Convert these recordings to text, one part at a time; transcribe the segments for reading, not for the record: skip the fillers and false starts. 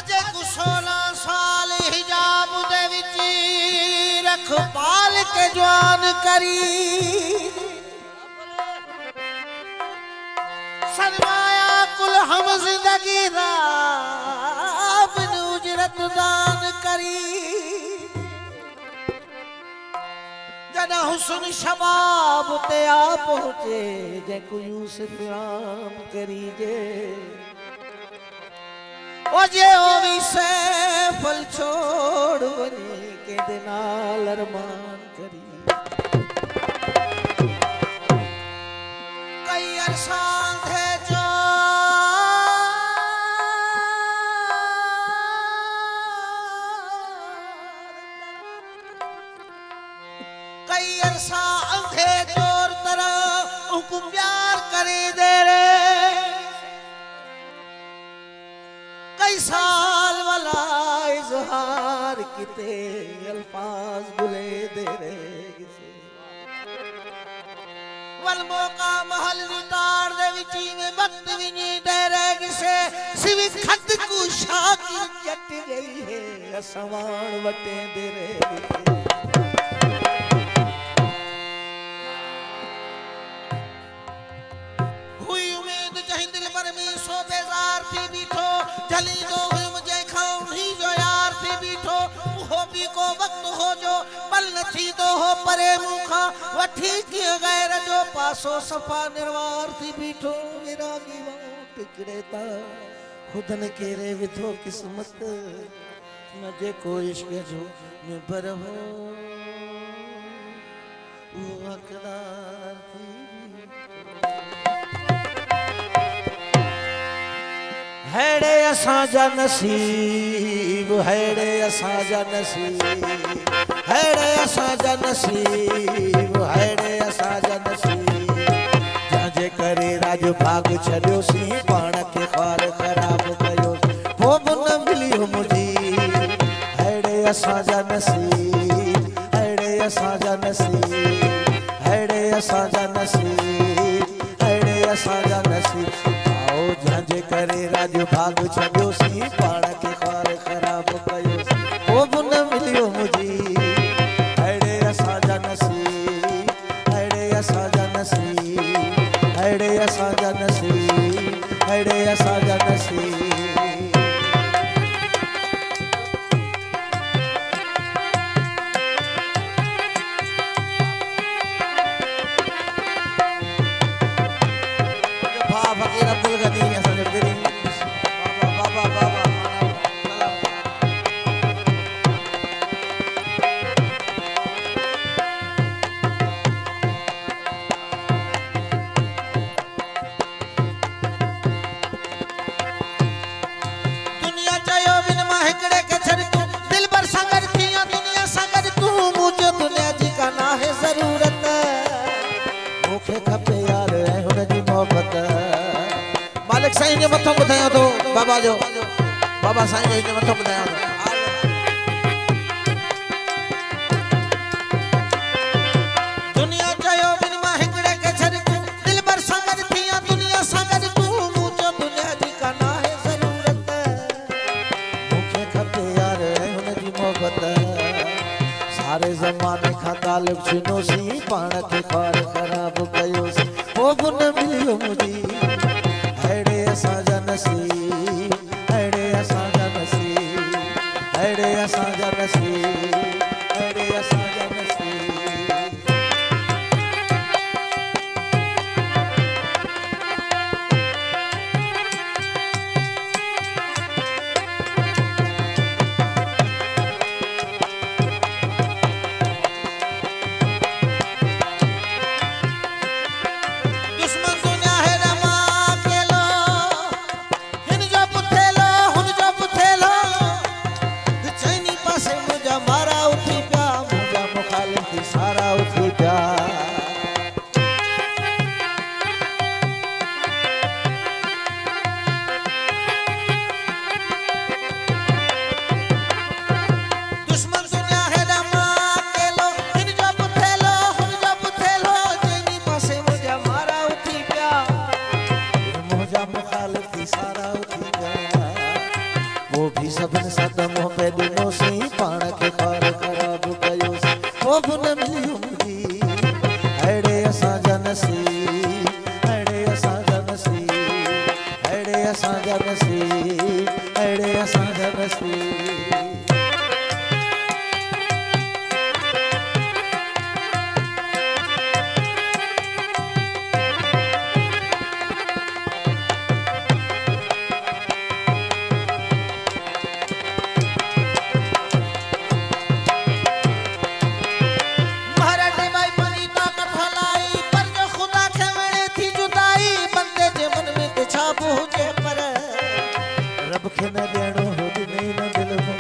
अजे को 16 साल हिजाब दे विच रख पाल के जवान करी सरमाया कुल हम जिंदगी राब नु उजरत दान करी जना हुस्न शबाब ते आ पहुंचे जे को यूसुफ राम करी जे ओ जे ओ विसे फल छोड़ वनी के दिनाल अरमान करी कई अरसा थे जो कई अरसा अंधे चोर तरह उनको प्यार करे दे रे कई साल वाला इजहार किते अल्फाज बुले दे रे वल मौका महल विटार दे विची में वक्त भी नहीं दे रे किसे सिवी खत को शाकी चट गई है असवान वटे दे रे सो बेजार थी बीठो जली दो मुझे खाऊं ही जो यार थी बीठो हो भी को वक्त हो जो पल नथी तो हो परे मुखा वठी किए गैर जो पासो सफा निर्वार थी बीठो मेरा गिवा टिकड़े ता खुद न केरे विधो किस्मत न जे को इश्क जो में पर हो वो हकदार थी हैड़े असांजा नसीब हैड़े असांजा नसीब हैड़े असांजा नसीब हैड़े असांजा नसीब जाजे करे राज भाग छड़ियो सी पाण के ख्वार खराब कयो वो न मिलियो मुझी हैड़े असांजा नसीब हैड़े असांजा नसीब हैड़े असांजा नसीब हैड़े असांजा नसीब जाजे करे राज भाग छड़ियो सी पाण के ख्वार खराब कयो ओ न मिलियो मुझी हैड़े असांजा नसीब हैड़े असांजा नसीब हैड़े असांजा नसीब हैड़े असांजा नसीब फकीर अब्दुल गनी बाबा बाबा दुनिया चायो बिन माहिकड़े के छड़ तू दिल पर संगर थिया दुनिया संगर तू मुझे दुनिया जी का ना है जरूरत मुखे खपे यार है हुन जी मोहब्बत मालिक साईं जे मथो ॿुधायो तो बाबा जो बाबा साईं जे मथो ॿुधायो तो दुनिया चयो बिन मां हिकड़े के छड़ दिल पर संगत थिया दुनिया संगत तू मुझे दुनिया जी का ना है जरूरत मुखे खपे यार हुन जी मोहब्बत सारे ज़माने खां तालिब छिनो सी पाण के ख्वार खराब कयो सी वो न मिलियो मुझी हैड़े असांजा नसीब हैड़े असांजा नसीब हैड़े असांजा नसीब हैड़े असांजा नसीब दुश्मन दुनिया है रमा के लो भी सभिनि सां त मोह पे ॾिनोसीं पाण खे ख़ार ख़राब कयोसीं पोइ बि न मिली मुंहिंजी अहिड़े असांजा नसीब अहिड़े असांजा नसीब अहिड़े असांजा नसीब अहिड़े असांजा नसीब खे न ॾियणो हुजे नहीं न दिल में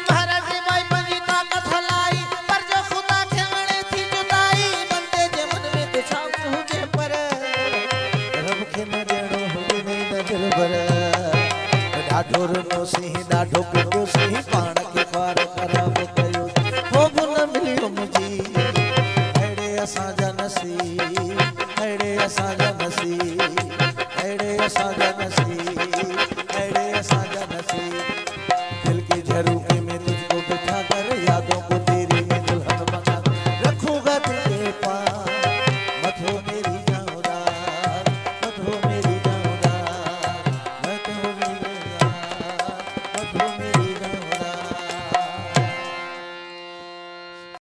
महाराज जी भाई पंहिंजी ताक़त हलाई पर जो ख़ुदा खे वणे थी जुदाई बंदे जे मन में त छा हुजे पर रब खे न ॾियणो हुजे नहीं न दिल भर ॾाढो रुनोसीं ॾाढो पिटोसीं पाण खे ख़ार ख़राब कयो असांजा नसीब अहिड़े असांजा नसीब अहिड़े असांजा